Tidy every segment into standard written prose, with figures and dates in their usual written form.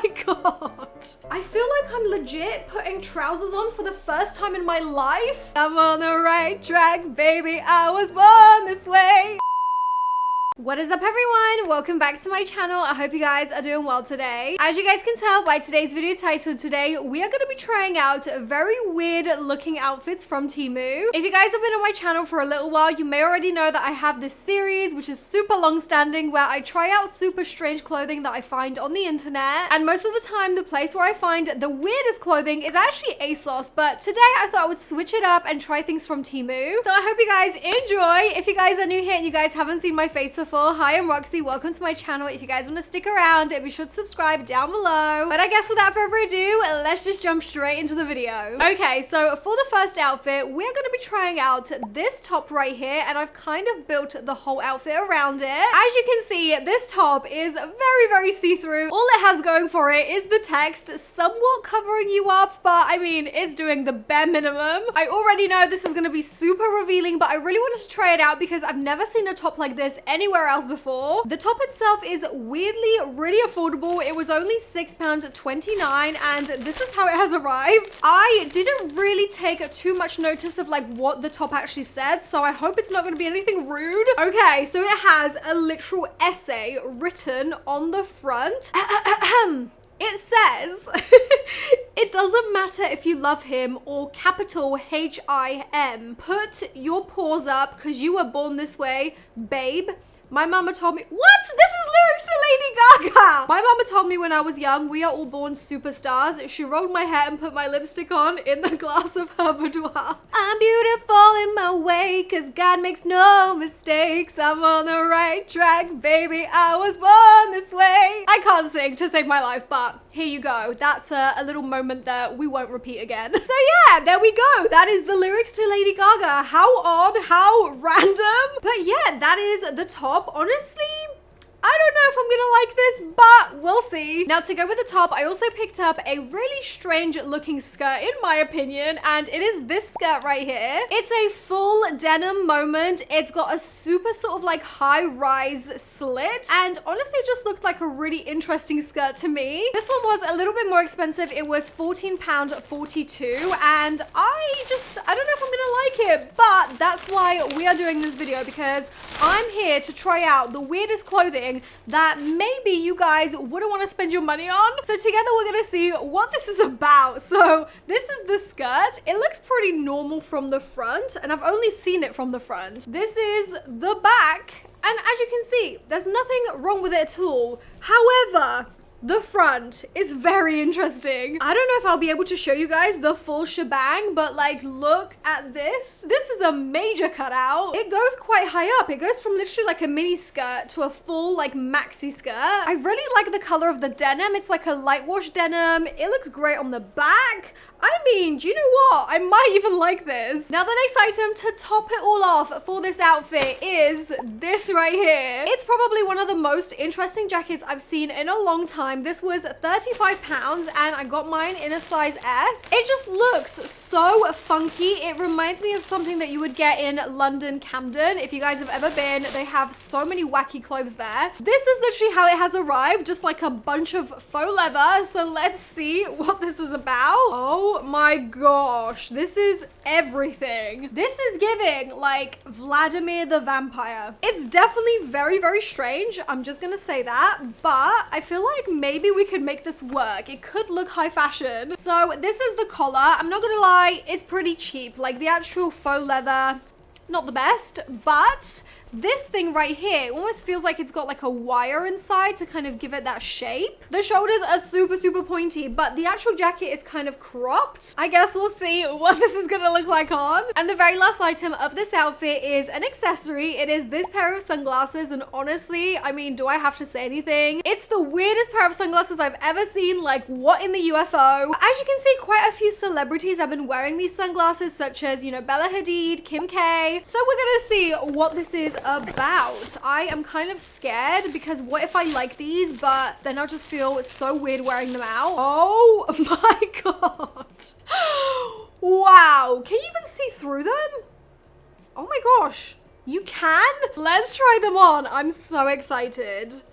my god. I feel like I'm legit putting trousers on for the first time in my life. I'm on the right track, baby. I was born this way. What is up, everyone? Welcome back to my channel. I hope you guys are doing well today. As you guys can tell by today's video title, today we are going to be trying out very weird looking outfits from Temu. If you guys have been on my channel for a little while, you may already know that I have this series which is super long standing where I try out super strange clothing that I find on the internet, and most of the time the place where I find the weirdest clothing is actually ASOS, but today I thought I would switch it up and try things from Temu. So I hope you guys enjoy. If you guys are new here and you guys haven't seen my face before, hi, I'm Roxy. Welcome to my channel. If you guys want to stick around, be sure to subscribe down below. But I guess without further ado, let's just jump straight into the video. Okay, so for the first outfit, we're going to be trying out this top right here, and I've kind of built the whole outfit around it. As you can see, this top is very see-through. All it has going for it is the text somewhat covering you up, but I mean, it's doing the bare minimum. I already know this is going to be super revealing, but I really wanted to try it out because I've never seen a top like this anywhere else before. The top itself is weirdly really affordable. It was only £6.29, and this is how it has arrived. I didn't really take too much notice of like what the top actually said, so I hope it's not going to be anything rude. Okay, so it has a literal essay written on the front. It says, it doesn't matter if you love him or capital H-I-M. Put your paws up because you were born this way, babe. My mama told me, what? This is lyrics to Lady Gaga. My mama told me when I was young, we are all born superstars. She rolled my hair and put my lipstick on in the glass of her boudoir. I'm beautiful in my way, cause God makes no mistakes. I'm on the right track, baby. I was born this way. I can't sing to save my life, but here you go. That's a little moment that we won't repeat again. So yeah, there we go. That is the lyrics to Lady Gaga. How odd, how random. But yeah, that is the top. Honestly, I don't know if I'm gonna like this, but we'll see. Now, to go with the top, I also picked up a really strange looking skirt, in my opinion, and it is this skirt right here. It's a full denim moment. It's got a super sort of like high-rise slit, and honestly, it just looked like a really interesting skirt to me. This one was a little bit more expensive. It was £14.42, and I don't know if I'm gonna like it, but that's why we are doing this video, because I'm here to try out the weirdest clothing that maybe you guys wouldn't want to spend your money on. So together we're gonna see what this is about. So this is the skirt. It looks pretty normal from the front, and I've only seen it from the front. This is the back, and as you can see, there's nothing wrong with it at all. However, the front is very interesting. I don't know if I'll be able to show you guys the full shebang, but like, look at this. This is a major cutout. It goes quite high up. It goes from literally like a mini skirt to a full like maxi skirt. I really like the color of the denim. It's like a light wash denim. It looks great on the back. I mean, do you know what? I might even like this. Now, the next item to top it all off for this outfit is this right here. It's probably one of the most interesting jackets I've seen in a long time. This was £35 and I got mine in a size S. It just looks so funky. It reminds me of something that you would get in London, Camden. If you guys have ever been, they have so many wacky clothes there. This is literally how it has arrived, just like a bunch of faux leather. So let's see what this is about. Oh my gosh, this is everything. This is giving like Vladimir the Vampire. It's definitely very strange. I'm just gonna say that, but I feel like maybe we could make this work. It could look high fashion. So this is the collar. I'm not gonna lie, it's pretty cheap. Like the actual faux leather, not the best, but this thing right here almost feels like it's got like a wire inside to kind of give it that shape. The shoulders are super pointy, but the actual jacket is kind of cropped. I guess we'll see what this is gonna look like on. And the very last item of this outfit is an accessory. It is this pair of sunglasses, and honestly, I mean, do I have to say anything? It's the weirdest pair of sunglasses I've ever seen. Like, what in the UFO? As you can see, quite a few celebrities have been wearing these sunglasses, such as, you know, Bella Hadid, Kim K. So we're gonna see what this is about. I am kind of scared because what if I like these, but then I'll just feel so weird wearing them out. Oh my god. Wow. Can you even see through them? Oh my gosh. You can? Let's try them on. I'm so excited.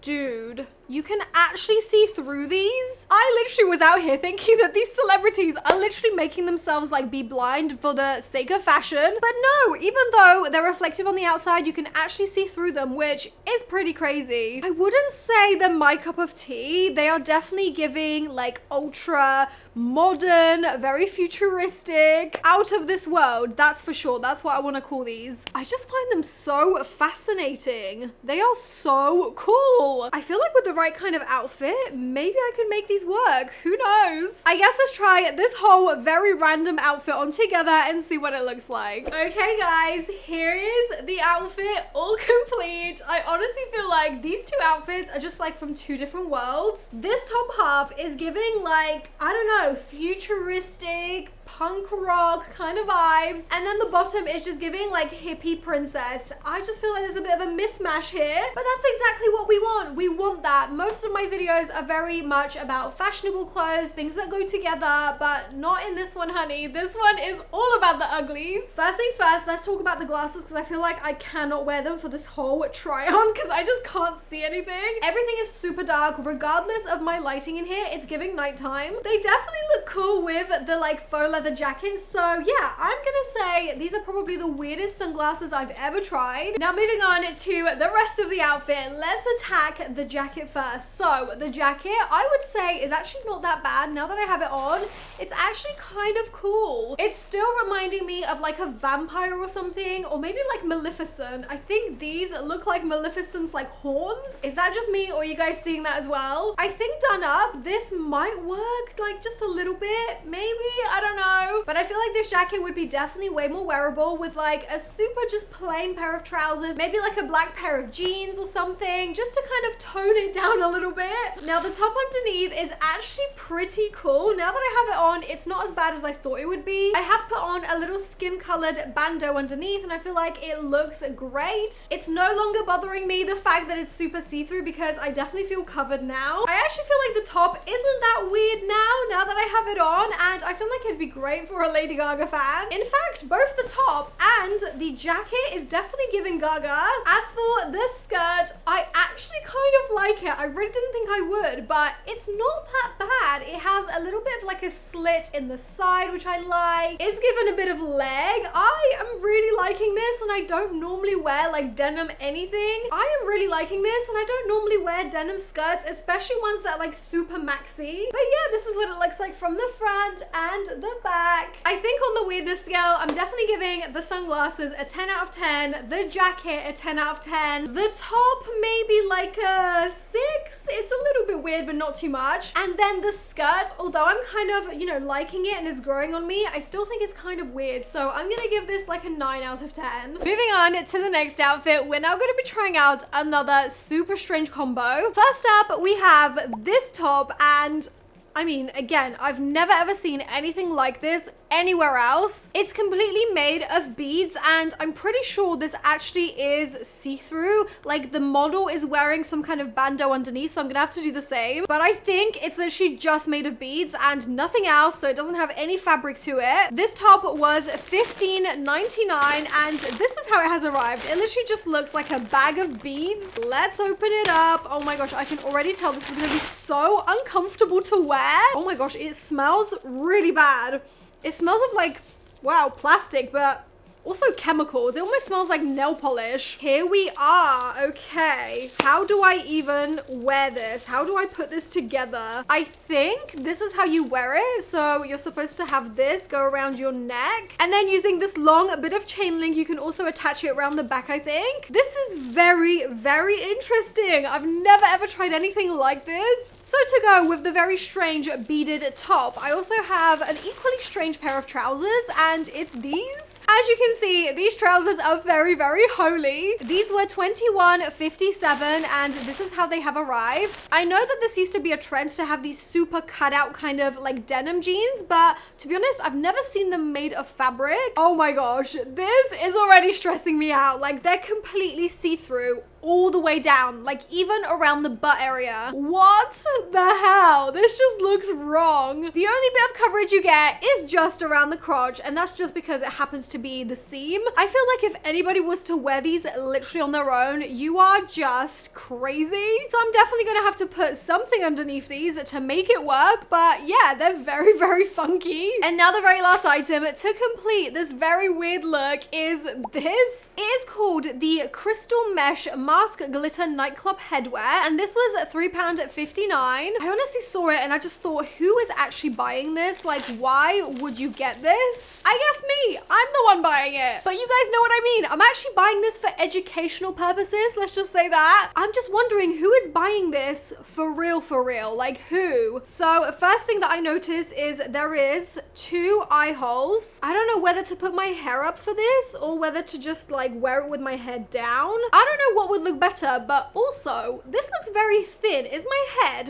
Dude, You can actually see through these. I literally was out here thinking that these celebrities are literally making themselves like be blind for the sake of fashion. But no, even though they're reflective on the outside, you can actually see through them, which is pretty crazy. I wouldn't say they're my cup of tea. They are definitely giving like ultra modern, very futuristic, out of this world. That's for sure. That's what I want to call these. I just find them so fascinating. They are so cool. I feel like with the right kind of outfit, maybe I could make these work. Who knows? I guess let's try this whole very random outfit on together and see what it looks like. Okay guys, here is the outfit all complete. I honestly feel like these two outfits are just like from two different worlds. This top half is giving like, I don't know, futuristic punk rock kind of vibes, and then the bottom is just giving like hippie princess. I just feel like there's a bit of a mismatch here, but that's exactly what we want. We want that. Most of my videos are very much about fashionable clothes, things that go together, but not in this one, honey. This one is all about the uglies. First things first, let's talk about the glasses, because I feel like I cannot wear them for this whole try on because I just can't see anything. Everything is super dark regardless of my lighting in here. It's giving nighttime. They definitely look cool with the like faux leather jackets, so yeah, I'm gonna say these are probably the weirdest sunglasses I've ever tried. Now moving on to the rest of the outfit, let's attack the jacket first. So the jacket, I would say, is actually not that bad. Now that I have it on, it's actually kind of cool. It's still reminding me of like a vampire or something, or maybe like Maleficent. I think these look like Maleficent's like horns. Is that just me, or are you guys seeing that as well? I think done up, this might work like just a little bit, maybe, I don't know. But I feel like this jacket would be definitely way more wearable with like a super just plain pair of trousers, maybe like a black pair of jeans or something, just to kind of tone it down a little bit. Now the top underneath is actually pretty cool. Now that I have it on, it's not as bad as I thought it would be. I have put on a little skin colored bandeau underneath, and I feel like it looks great. It's no longer bothering me, the fact that it's super see-through, because I definitely feel covered now. I actually feel like the top isn't that weird now that I have it on, and I feel like it'd be great for a Lady Gaga fan. In fact, both the top and the jacket is definitely giving Gaga. As for this skirt, I actually kind of like it. I really didn't think I would, but it's not that bad. It has a little bit of like a slit in the side, which I like. It's given a bit of leg. I am really liking this, and I don't normally wear like denim anything. I am really liking this, and I don't normally wear denim skirts, especially ones that are like super maxi. But yeah, this is what it looks like from the front and the back. I think on the weirdness scale, I'm definitely giving the sunglasses a 10 out of 10, the jacket a 10 out of 10, the top maybe like a 6. It's a little bit weird, but not too much. And then the skirt, although I'm kind of, you know, liking it and it's growing on me, I still think it's kind of weird. So I'm gonna give this like a 9 out of 10. Moving on to the next outfit, we're now gonna be trying out another super strange combo. First up, we have this top, and I mean, again, I've never ever seen anything like this anywhere else. It's completely made of beads, and I'm pretty sure this actually is see-through. Like the model is wearing some kind of bandeau underneath, so I'm gonna have to do the same. But I think it's literally just made of beads and nothing else, so it doesn't have any fabric to it. This top was $15.99, and this is how it has arrived. It literally just looks like a bag of beads. Let's open it up. Oh my gosh, I can already tell this is gonna be so uncomfortable to wear. Oh my gosh, it smells really bad. It smells of like, wow, plastic, but also chemicals. It almost smells like nail polish. Here we are. Okay, how do I even wear this? How do I put this together? I think this is how you wear it. So you're supposed to have this go around your neck, and then using this long bit of chain link, you can also attach it around the back, I think. This is very, very interesting. I've never ever tried anything like this. So to go with the very strange beaded top, I also have an equally strange pair of trousers, and it's these. As you can see, these trousers are very, very holy. These were $21.57, and this is how they have arrived. I know that this used to be a trend to have these super cut out kind of like denim jeans, but to be honest, I've never seen them made of fabric. Oh my gosh, this is already stressing me out. Like they're completely see-through all the way down, like even around the butt area. What the hell? This just looks wrong. The only bit of coverage you get is just around the crotch, and that's just because it happens to be the seam. I feel like if anybody was to wear these literally on their own, you are just crazy. So I'm definitely gonna have to put something underneath these to make it work, but yeah, they're very, very funky. And now the very last item to complete this very weird look is this. It is called the Crystal Mesh Mask Glitter Nightclub Headwear, and this was £3.59. I honestly saw it and I just thought, who is actually buying this? Like, why would you get this? I guess me. I'm the one buying it. But you guys know what I mean. I'm actually buying this for educational purposes. Let's just say that. I'm just wondering who is buying this for real, like who? So first thing that I noticed is there is 2 eye holes. I don't know whether to put my hair up for this or whether to just like wear it with my head down. I don't know what would look better, but also this looks very thin. Is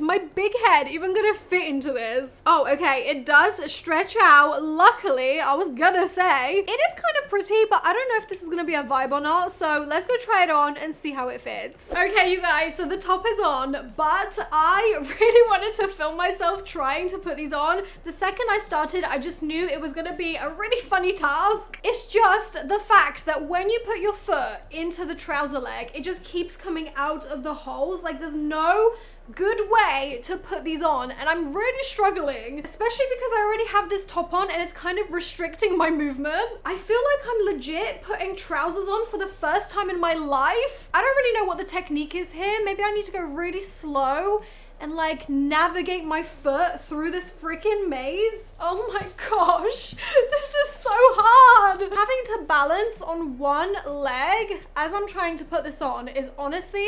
my big head even gonna fit into this? Oh, okay, it does stretch out. Luckily, I was gonna say it is kind of pretty, but I don't know if this is gonna be a vibe or not, so let's go try it on and see how it fits. Okay, you guys, so the top is on, but I really wanted to film myself trying to put these on. The second I started, I just knew it was gonna be a really funny task. It's just the fact that when you put your foot into the trouser leg, it just keeps coming out of the holes. Like, there's no good way to put these on, and I'm really struggling, especially because I already have this top on and it's kind of restricting my movement. I feel like I'm legit putting trousers on for the first time in my life. I don't really know what the technique is here. Maybe I need to go really slow and like navigate my foot through this freaking maze. Oh my gosh, this is so hard. Having to balance on one leg as I'm trying to put this on is honestly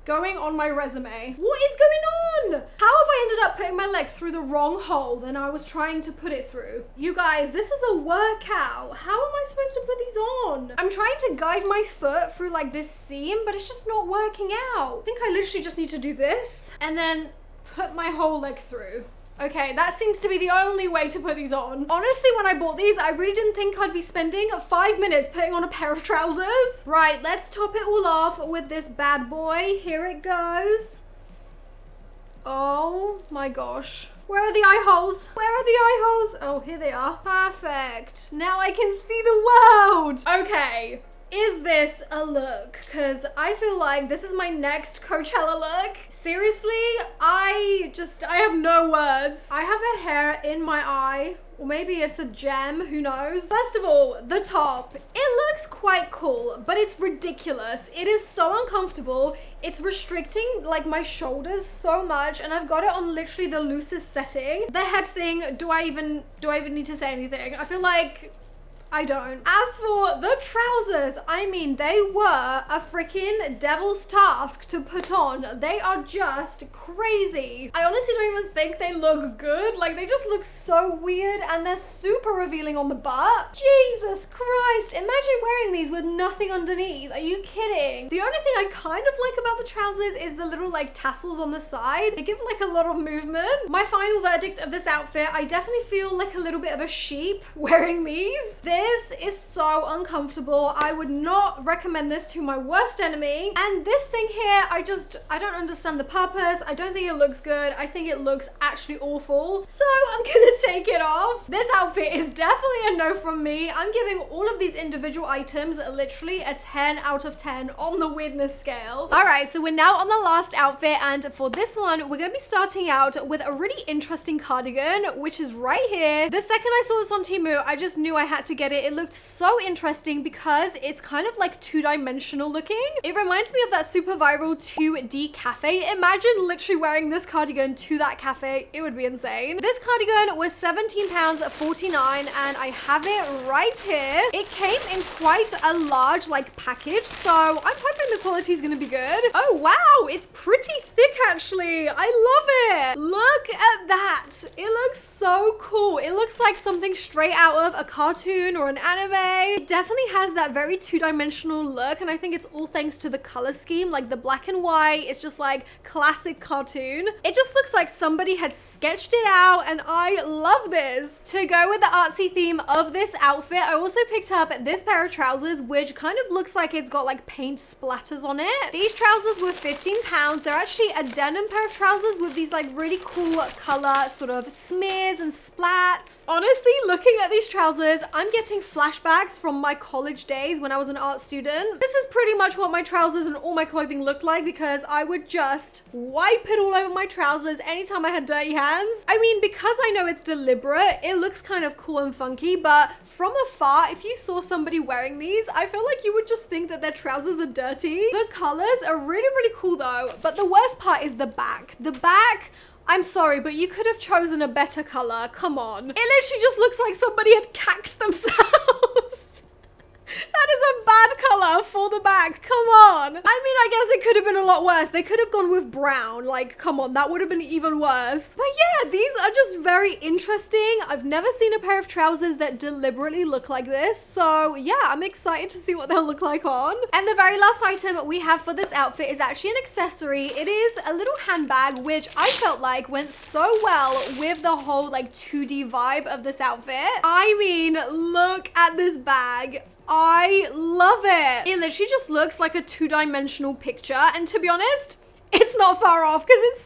going on my resume. What is going on? How have I ended up putting my leg through the wrong hole than I was trying to put it through? You guys, this is a workout. How am I supposed to put these on? I'm trying to guide my foot through like this seam, but it's just not working out. I think I literally just need to do this and then put my whole leg through. Okay, that seems to be the only way to put these on. Honestly, when I bought these, I really didn't think I'd be spending 5 minutes putting on a pair of trousers. Right, let's top it all off with this bad boy. Here it goes. Oh my gosh. Where are the eye holes? Where are the eye holes? Oh, here they are. Perfect. Now I can see the world. Okay. Is this a look? Because I feel like this is my next Coachella look. Seriously, I have no words. I have a hair in my eye. Or maybe it's a gem, who knows? First of all, the top. It looks quite cool, but it's ridiculous. It is so uncomfortable. It's restricting like my shoulders so much, and I've got it on literally the loosest setting. The head thing, do I even need to say anything? I feel like I don't. As for the trousers, I mean, they were a freaking devil's task to put on. They are just crazy. I honestly don't even think they look good. Like, they just look so weird, and they're super revealing on the butt. Jesus Christ, imagine wearing these with nothing underneath. Are you kidding? The only thing I kind of like about the trousers is the little like tassels on the side. They give like a lot of movement. My final verdict of this outfit, I definitely feel like a little bit of a sheep wearing these. This is so uncomfortable. I would not recommend this to my worst enemy. And this thing here, I don't understand the purpose. I don't think it looks good. I think it looks actually awful. So I'm gonna take it off. This outfit is definitely a no from me. I'm giving all of these individual items literally a 10 out of 10 on the weirdness scale. All right, so we're now on the last outfit, and for this one, we're gonna be starting out with a really interesting cardigan, which is right here. The second I saw this on Temu, I just knew I had to get it. It looked so interesting because it's kind of like two-dimensional looking. It reminds me of that super viral 2D cafe. Imagine literally wearing this cardigan to that cafe. It would be insane. This cardigan was £17.49, and I have it right here. It came in quite a large like package, so I'm hoping the quality is gonna be good. Oh wow, it's pretty thick actually. I love it. Look at that. It looks so cool. It looks like something straight out of a cartoon or an anime. It definitely has that very two-dimensional look, and I think it's all thanks to the color scheme. Like the black and white, it's just like classic cartoon. It just looks like somebody had sketched it out, and I love this. To go with the artsy theme of this outfit, I also picked up this pair of trousers, which kind of looks like it's got like paint splatters on it. These trousers were 15 pounds. They're actually a denim pair of trousers with these like really cool color sort of smears and splats. Honestly, looking at these trousers, I'm getting flashbacks from my college days when I was an art student. This is pretty much what my trousers and all my clothing looked like, because I would just wipe it all over my trousers anytime I had dirty hands. I mean, because I know it's deliberate, it looks kind of cool and funky, but from afar, if you saw somebody wearing these, I feel like you would just think that their trousers are dirty. The colors are really, really cool though, but the worst part is the back. The back, I'm sorry, but you could have chosen a better color. Come on. It literally just looks like somebody had cacked themselves. That is a bad color for the back. Come on. I mean, I guess it could have been a lot worse. They could have gone with brown. Like, come on, that would have been even worse. But yeah, these are just very interesting. I've never seen a pair of trousers that deliberately look like this. So yeah, I'm excited to see what they'll look like on. And the very last item we have for this outfit is actually an accessory. It is a little handbag, which I felt like went so well with the whole like 2D vibe of this outfit. I mean, look at this bag. I love it. It literally just looks like a two-dimensional picture, and to be honest, it's not far off because it's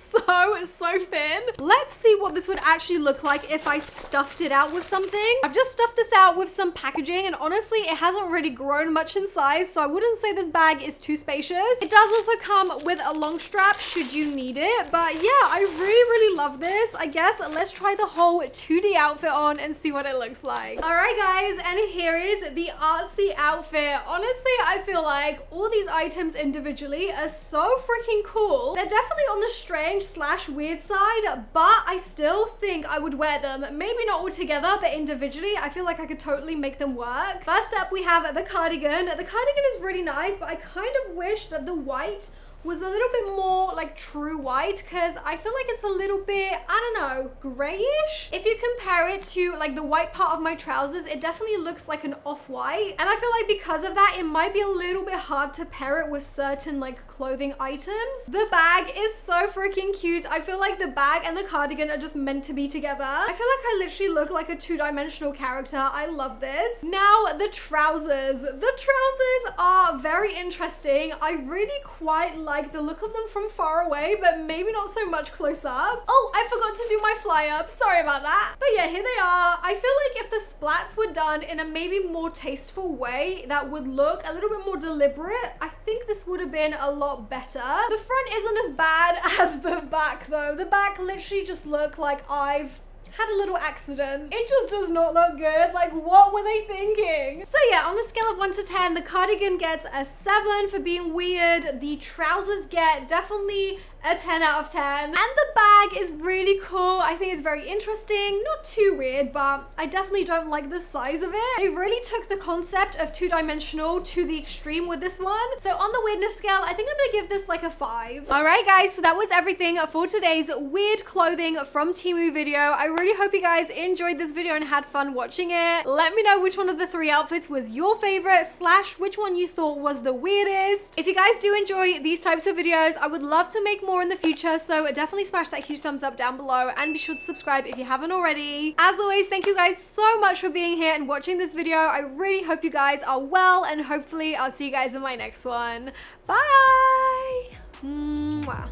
so thin. Let's see what this would actually look like if I stuffed it out with something. I've just stuffed this out with some packaging, and honestly, it hasn't really grown much in size, so I wouldn't say this bag is too spacious. It does also come with a long strap should you need it, but yeah, I really love this. I guess let's try the whole 2D outfit on and see what it looks like. All right, guys, and here is the artsy outfit. Honestly, I feel like all these items individually are so freaking cool. They're definitely on the strange / weird side, but I still think I would wear them. Maybe not all together, but individually, I feel like I could totally make them work. First up, we have the cardigan. The cardigan is really nice, but I kind of wish that the white was a little bit more like true white, because I feel like it's a little bit, I don't know, grayish. If you compare it to like the white part of my trousers, it definitely looks like an off-white, and I feel like because of that, it might be a little bit hard to pair it with certain like clothing items. The bag is so freaking cute. I feel like the bag and the cardigan are just meant to be together. I feel like I literally look like a two-dimensional character. I love this. Now, the trousers. The trousers are very interesting. I really quite like the look of them from far away, but maybe not so much close up. Oh, I forgot to do my fly up. Sorry about that. But yeah, here they are. I feel like if the splats were done in a maybe more tasteful way that would look a little bit more deliberate, I think this would have been a lot better. The front isn't as bad as the back though. The back literally just looked like I've had a little accident. It just does not look good. Like, what were they thinking? So yeah, on the scale of 1 to 10, the cardigan gets a 7 for being weird. The trousers get definitely a 10 out of 10. And the bag is really cool. I think it's very interesting. Not too weird, but I definitely don't like the size of it. They really took the concept of two-dimensional to the extreme with this one. So on the weirdness scale, I think I'm gonna give this like a 5. All right, guys, so that was everything for today's weird clothing from Temu video. I really hope you guys enjoyed this video and had fun watching it. Let me know which one of the 3 outfits was your favorite / which one you thought was the weirdest. If you guys do enjoy these types of videos, I would love to make more in the future, so definitely smash that huge thumbs up down below and be sure to subscribe if you haven't already. As always, thank you guys so much for being here and watching this video. I really hope you guys are well, and hopefully I'll see you guys in my next one. Bye! Mwah.